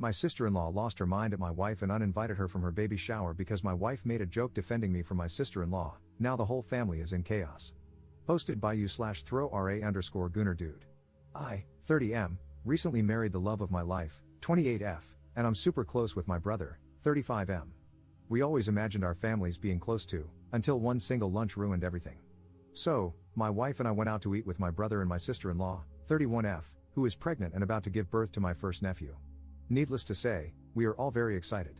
My sister-in-law lost her mind at my wife and uninvited her from her baby shower because my wife made a joke defending me from my sister-in-law. Now the whole family is in chaos. Posted by you/throw_ra_Gunner dude. I, 30M, recently married the love of my life, 28F, and I'm super close with my brother, 35M. We always imagined our families being close too, until one single lunch ruined everything. So, my wife and I went out to eat with my brother and my sister-in-law, 31F, who is pregnant and about to give birth to my first nephew. Needless to say, we are all very excited.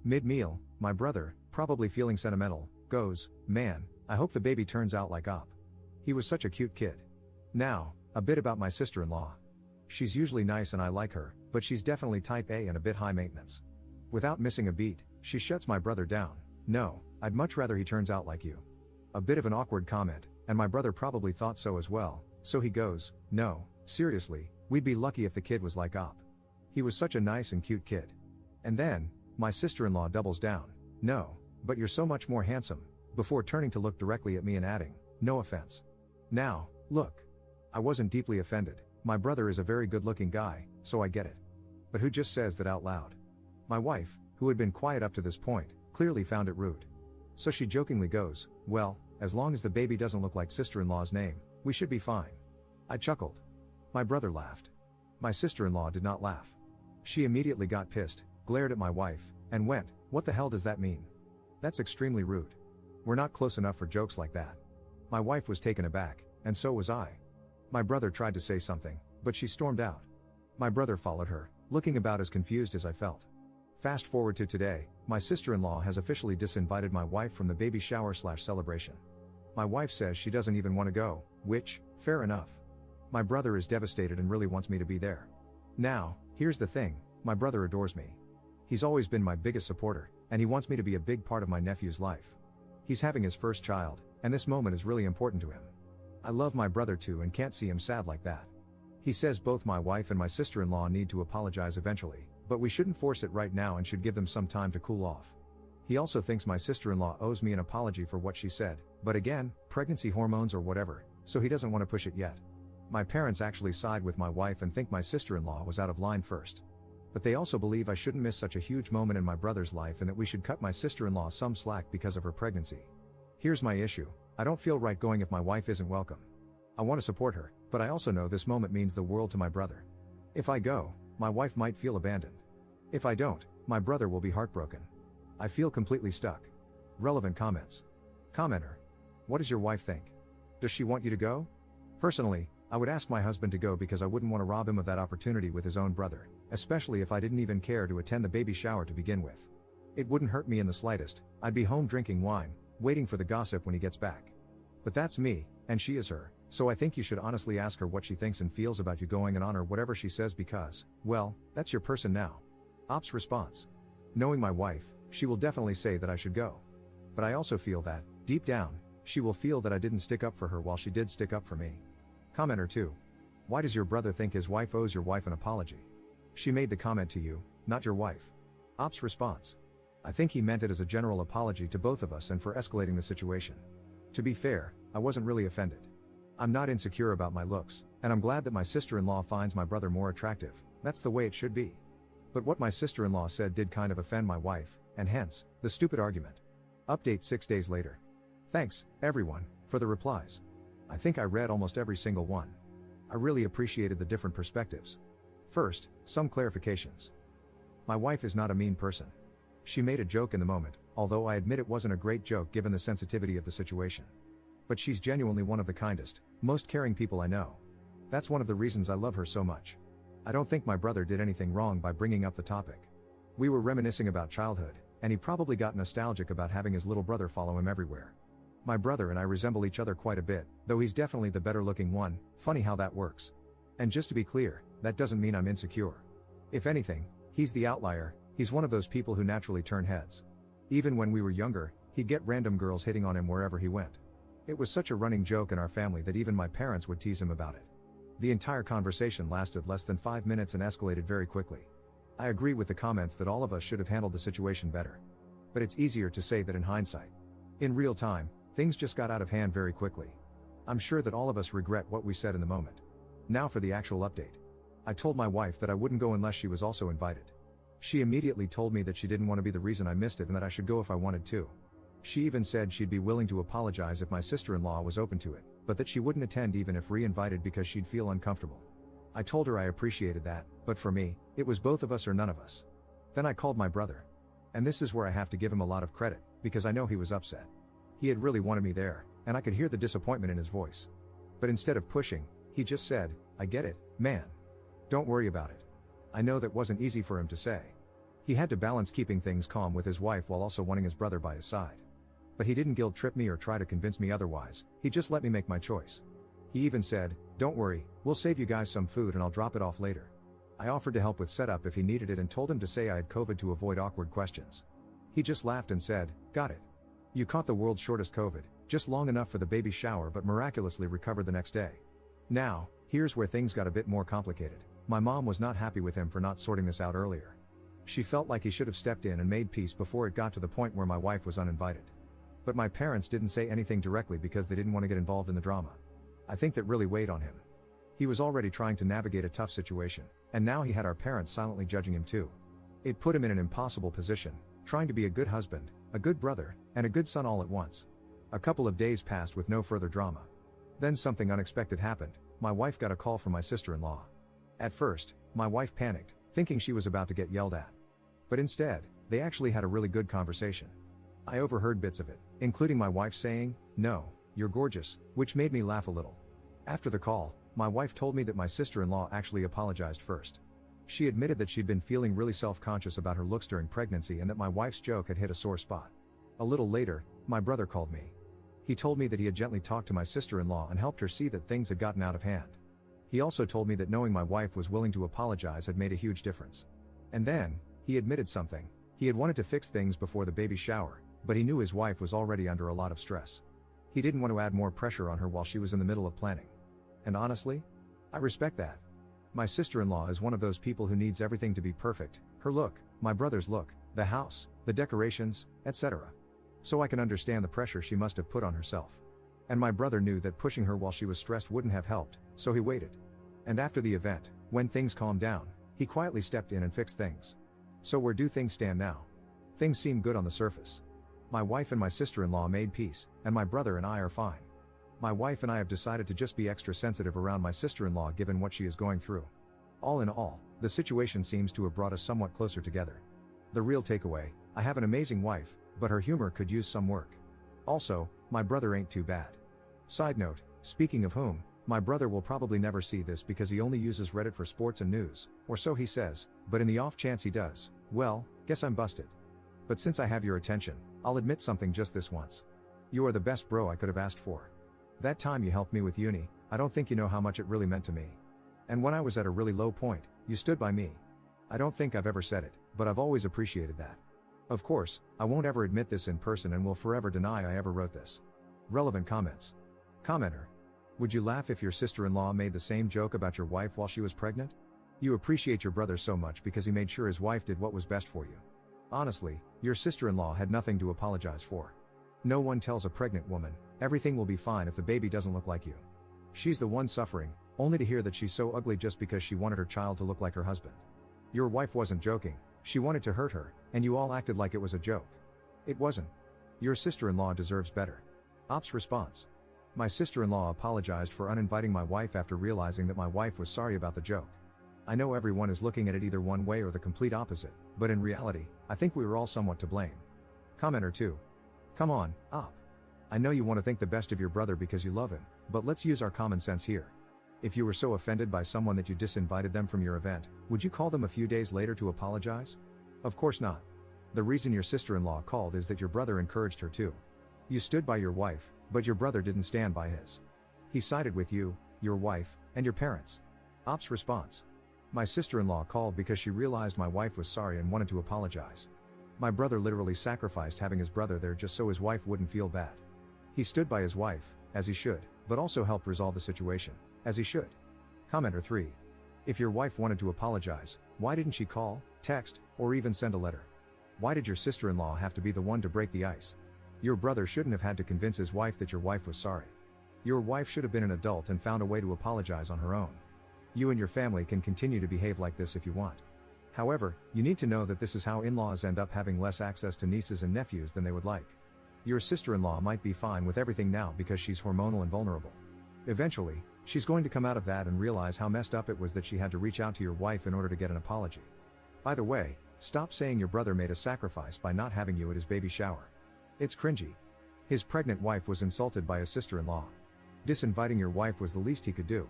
Mid-meal, my brother, probably feeling sentimental, goes, "Man, I hope the baby turns out like Op. He was such a cute kid." Now, a bit about my sister-in-law. She's usually nice and I like her, but she's definitely type A and a bit high maintenance. Without missing a beat, she shuts my brother down. "No, I'd much rather he turns out like you." A bit of an awkward comment, and my brother probably thought so as well, so he goes, "No, seriously, we'd be lucky if the kid was like Op. He was such a nice and cute kid." And then, my sister-in-law doubles down. "No, but you're so much more handsome," before turning to look directly at me and adding, "No offense." Now, look. I wasn't deeply offended, my brother is a very good-looking guy, so I get it. But who just says that out loud? My wife, who had been quiet up to this point, clearly found it rude. So she jokingly goes, "Well, as long as the baby doesn't look like sister-in-law's name, we should be fine." I chuckled. My brother laughed. My sister-in-law did not laugh. She immediately got pissed, glared at my wife, and went, "What the hell does that mean? That's extremely rude. We're not close enough for jokes like that." My wife was taken aback, and so was I. My brother tried to say something, but she stormed out. My brother followed her, looking about as confused as I felt. Fast forward to today, my sister-in-law has officially disinvited my wife from the baby shower/celebration. My wife says she doesn't even want to go, which, fair enough. My brother is devastated and really wants me to be there. Now, here's the thing, my brother adores me. He's always been my biggest supporter, and he wants me to be a big part of my nephew's life. He's having his first child, and this moment is really important to him. I love my brother too and can't see him sad like that. He says both my wife and my sister-in-law need to apologize eventually, but we shouldn't force it right now and should give them some time to cool off. He also thinks my sister-in-law owes me an apology for what she said, but again, pregnancy hormones or whatever, so he doesn't want to push it yet. My parents actually side with my wife and think my sister-in-law was out of line first. But they also believe I shouldn't miss such a huge moment in my brother's life and that we should cut my sister-in-law some slack because of her pregnancy. Here's my issue, I don't feel right going if my wife isn't welcome. I want to support her, but I also know this moment means the world to my brother. If I go, my wife might feel abandoned. If I don't, my brother will be heartbroken. I feel completely stuck. Relevant comments. Commenter. What does your wife think? Does she want you to go? Personally, I would ask my husband to go because I wouldn't want to rob him of that opportunity with his own brother, especially if I didn't even care to attend the baby shower to begin with. It wouldn't hurt me in the slightest, I'd be home drinking wine, waiting for the gossip when he gets back. But that's me, and she is her, so I think you should honestly ask her what she thinks and feels about you going and honor whatever she says because, well, that's your person now. Op's response. Knowing my wife, she will definitely say that I should go. But I also feel that, deep down, she will feel that I didn't stick up for her while she did stick up for me. Commenter 2. Why does your brother think his wife owes your wife an apology? She made the comment to you, not your wife. Op's response. I think he meant it as a general apology to both of us and for escalating the situation. To be fair, I wasn't really offended. I'm not insecure about my looks, and I'm glad that my sister-in-law finds my brother more attractive, that's the way it should be. But what my sister-in-law said did kind of offend my wife, and hence, the stupid argument. Update 6 days later. Thanks, everyone, for the replies. I think I read almost every single one. I really appreciated the different perspectives. First, some clarifications. My wife is not a mean person. She made a joke in the moment, although I admit it wasn't a great joke given the sensitivity of the situation. But she's genuinely one of the kindest, most caring people I know. That's one of the reasons I love her so much. I don't think my brother did anything wrong by bringing up the topic. We were reminiscing about childhood, and he probably got nostalgic about having his little brother follow him everywhere. My brother and I resemble each other quite a bit, though he's definitely the better looking one, funny how that works. And just to be clear, that doesn't mean I'm insecure. If anything, he's the outlier, he's one of those people who naturally turn heads. Even when we were younger, he'd get random girls hitting on him wherever he went. It was such a running joke in our family that even my parents would tease him about it. The entire conversation lasted less than 5 minutes and escalated very quickly. I agree with the comments that all of us should have handled the situation better. But it's easier to say that in hindsight. In real time, things just got out of hand very quickly. I'm sure that all of us regret what we said in the moment. Now for the actual update. I told my wife that I wouldn't go unless she was also invited. She immediately told me that she didn't want to be the reason I missed it and that I should go if I wanted to. She even said she'd be willing to apologize if my sister-in-law was open to it, but that she wouldn't attend even if re-invited because she'd feel uncomfortable. I told her I appreciated that, but for me, it was both of us or none of us. Then I called my brother. And this is where I have to give him a lot of credit, because I know he was upset. He had really wanted me there, and I could hear the disappointment in his voice. But instead of pushing, he just said, "I get it, man. Don't worry about it." I know that wasn't easy for him to say. He had to balance keeping things calm with his wife while also wanting his brother by his side. But he didn't guilt-trip me or try to convince me otherwise, he just let me make my choice. He even said, "Don't worry, we'll save you guys some food and I'll drop it off later." I offered to help with setup if he needed it and told him to say I had COVID to avoid awkward questions. He just laughed and said, "Got it. You caught the world's shortest COVID, just long enough for the baby shower but miraculously recovered the next day." Now, here's where things got a bit more complicated. My mom was not happy with him for not sorting this out earlier. She felt like he should have stepped in and made peace before it got to the point where my wife was uninvited. But my parents didn't say anything directly because they didn't want to get involved in the drama. I think that really weighed on him. He was already trying to navigate a tough situation, and now he had our parents silently judging him too. It put him in an impossible position, trying to be a good husband, a good brother, and a good son all at once. A couple of days passed with no further drama. Then something unexpected happened. My wife got a call from my sister-in-law. At first, my wife panicked, thinking she was about to get yelled at. But instead, they actually had a really good conversation. I overheard bits of it, including my wife saying, "No, you're gorgeous," which made me laugh a little. After the call, my wife told me that my sister-in-law actually apologized first. She admitted that she'd been feeling really self-conscious about her looks during pregnancy and that my wife's joke had hit a sore spot. A little later, my brother called me. He told me that he had gently talked to my sister-in-law and helped her see that things had gotten out of hand. He also told me that knowing my wife was willing to apologize had made a huge difference. And then, he admitted something. He had wanted to fix things before the baby shower, but he knew his wife was already under a lot of stress. He didn't want to add more pressure on her while she was in the middle of planning. And honestly, I respect that. My sister-in-law is one of those people who needs everything to be perfect, her look, my brother's look, the house, the decorations, etc. So I can understand the pressure she must have put on herself. And my brother knew that pushing her while she was stressed wouldn't have helped, so he waited. And after the event, when things calmed down, he quietly stepped in and fixed things. So where do things stand now? Things seem good on the surface. My wife and my sister-in-law made peace, and my brother and I are fine. My wife and I have decided to just be extra sensitive around my sister-in-law given what she is going through. All in all, the situation seems to have brought us somewhat closer together. The real takeaway, I have an amazing wife, but her humor could use some work. Also, my brother ain't too bad. Side note, speaking of whom, my brother will probably never see this because he only uses Reddit for sports and news, or so he says, but in the off chance he does, well, guess I'm busted. But since I have your attention, I'll admit something just this once. You are the best bro I could have asked for. That time you helped me with uni, I don't think you know how much it really meant to me. And when I was at a really low point, you stood by me. I don't think I've ever said it, but I've always appreciated that. Of course, I won't ever admit this in person and will forever deny I ever wrote this. Relevant comments. Commenter. Would you laugh if your sister-in-law made the same joke about your wife while she was pregnant? You appreciate your brother so much because he made sure his wife did what was best for you. Honestly, your sister-in-law had nothing to apologize for. No one tells a pregnant woman, everything will be fine if the baby doesn't look like you. She's the one suffering, only to hear that she's so ugly just because she wanted her child to look like her husband. Your wife wasn't joking, she wanted to hurt her, and you all acted like it was a joke. It wasn't. Your sister-in-law deserves better. Ops response. My sister-in-law apologized for uninviting my wife after realizing that my wife was sorry about the joke. I know everyone is looking at it either one way or the complete opposite, but in reality, I think we were all somewhat to blame. Commenter 2. Come on, Op. I know you want to think the best of your brother because you love him, but let's use our common sense here. If you were so offended by someone that you disinvited them from your event, would you call them a few days later to apologize? Of course not. The reason your sister-in-law called is that your brother encouraged her to. You stood by your wife, but your brother didn't stand by his. He sided with you, your wife, and your parents. Op's response. My sister-in-law called because she realized my wife was sorry and wanted to apologize. My brother literally sacrificed having his brother there just so his wife wouldn't feel bad. He stood by his wife, as he should, but also helped resolve the situation, as he should. Commenter 3. If your wife wanted to apologize, why didn't she call, text, or even send a letter? Why did your sister-in-law have to be the one to break the ice? Your brother shouldn't have had to convince his wife that your wife was sorry. Your wife should have been an adult and found a way to apologize on her own. You and your family can continue to behave like this if you want. However, you need to know that this is how in-laws end up having less access to nieces and nephews than they would like. Your sister-in-law might be fine with everything now because she's hormonal and vulnerable. Eventually, she's going to come out of that and realize how messed up it was that she had to reach out to your wife in order to get an apology. By the way, stop saying your brother made a sacrifice by not having you at his baby shower. It's cringy. His pregnant wife was insulted by his sister-in-law. Disinviting your wife was the least he could do.